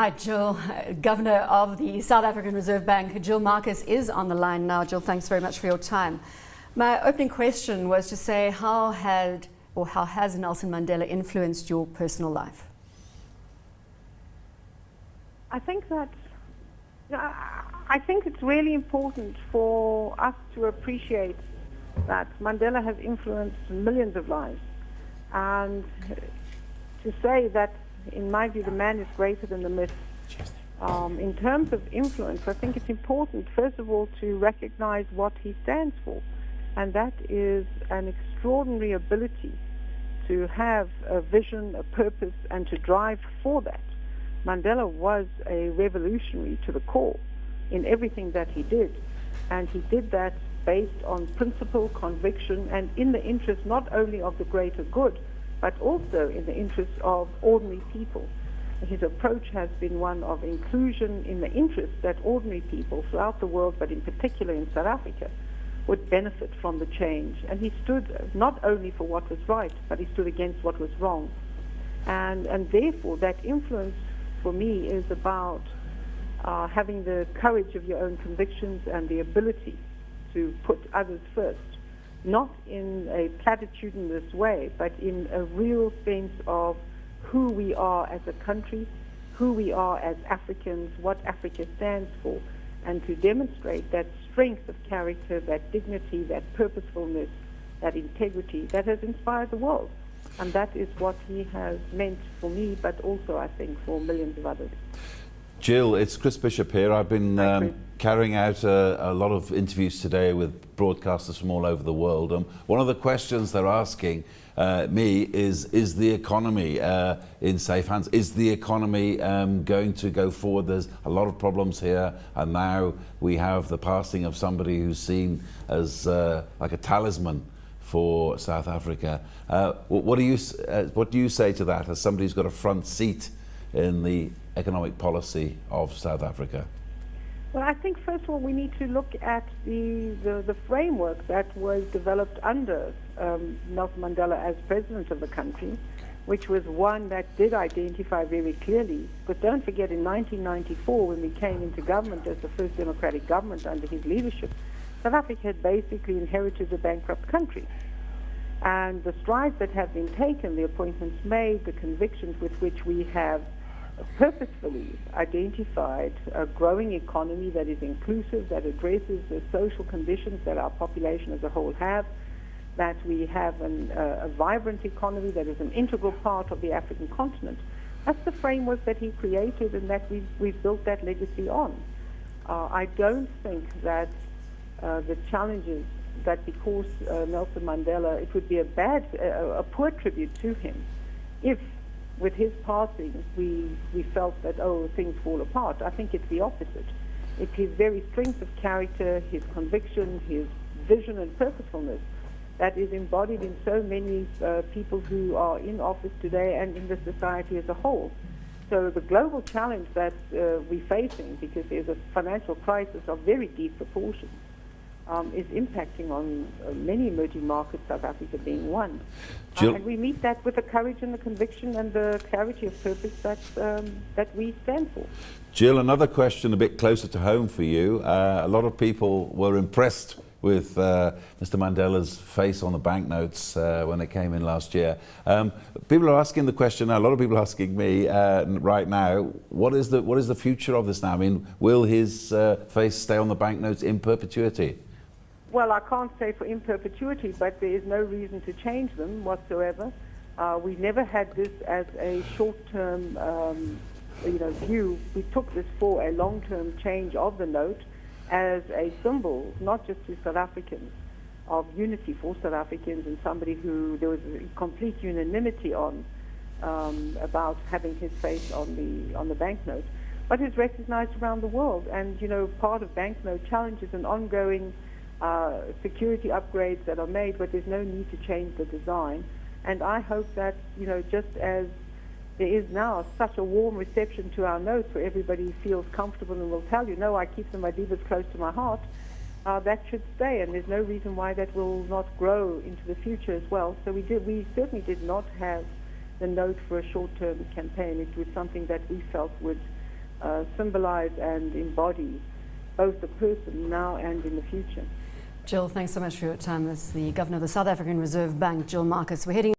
Right, Gill, Governor of the South African Reserve Bank, Gill Marcus, is on the line now. Gill, thanks very much for your time. My opening question was to say, how has Nelson Mandela influenced your personal life? I think it's really important for us to appreciate that Mandela has influenced millions of lives, and to say that, in my view, the man is greater than the myth. In terms of influence, I think it's important, first of all, to recognize what he stands for, and that is an extraordinary ability to have a vision, a purpose, and to drive for that. Mandela was a revolutionary to the core in everything that he did, and he did that based on principle, conviction, and in the interest not only of the greater good, but also in the interests of ordinary people. His approach has been one of inclusion in the interest that ordinary people throughout the world, but in particular in South Africa, would benefit from the change. And he stood not only for what was right, but he stood against what was wrong. And therefore, that influence for me is about having the courage of your own convictions and the ability to put others first. Not in a platitudinous way, but in a real sense of who we are as a country, who we are as Africans, what Africa stands for, and to demonstrate that strength of character, that dignity, that purposefulness, that integrity that has inspired the world. And that is what he has meant for me, but also, I think, for millions of others. Gill, it's Chris Bishop here. I've been carrying out a lot of interviews today with broadcasters from all over the world. One of the questions they're asking me is the economy in safe hands? Is the economy going to go forward? There's a lot of problems here, and now we have the passing of somebody who's seen as like a talisman for South Africa. What do you say to that as somebody who's got a front seat in the economic policy of South Africa? Well, I think first of all we need to look at the framework that was developed under Nelson Mandela as president of the country, which was one that did identify very clearly. But don't forget, in 1994, when we came into government as the first democratic government under his leadership, South Africa had basically inherited a bankrupt country. And the strides that have been taken, the appointments made, the convictions with which we have purposefully identified a growing economy that is inclusive, that addresses the social conditions that our population as a whole have, that we have a vibrant economy that is an integral part of the African continent. That's the framework that he created, and that we've built that legacy on. I don't think that the challenges that because Nelson Mandela, it would be a poor tribute to him if with his passing we felt that, things fall apart. I think it's the opposite. It's his very strength of character, his conviction, his vision and purposefulness that is embodied in so many people who are in office today and in the society as a whole. So the global challenge that we're facing, because there's a financial crisis of very deep proportions, is impacting on many emerging markets, South Africa being one. And we meet that with the courage and the conviction and the clarity of purpose that we stand for. Gill, another question a bit closer to home for you. A lot of people were impressed with Mr. Mandela's face on the banknotes when they came in last year. People are asking the question now, a lot of people are asking me right now, what is the future of this now? I mean, will his face stay on the banknotes in perpetuity? Well, I can't say for in perpetuity, but there is no reason to change them whatsoever. We never had this as a short-term view. We took this for a long-term change of the note as a symbol, not just to South Africans, of unity for South Africans, and somebody who there was complete unanimity on about having his face on the banknote, but is recognized around the world. And part of banknote challenge is an ongoing security upgrades that are made, but there's no need to change the design. And I hope that, just as there is now such a warm reception to our notes where everybody feels comfortable and will tell you, no, I keep the Madibas close to my heart, that should stay, and there's no reason why that will not grow into the future as well. So we certainly did not have the note for a short-term campaign. It was something that we felt would symbolize and embody both the person now and in the future. Gill, thanks so much for your time. As the Governor of the South African Reserve Bank, Gill Marcus. We're heading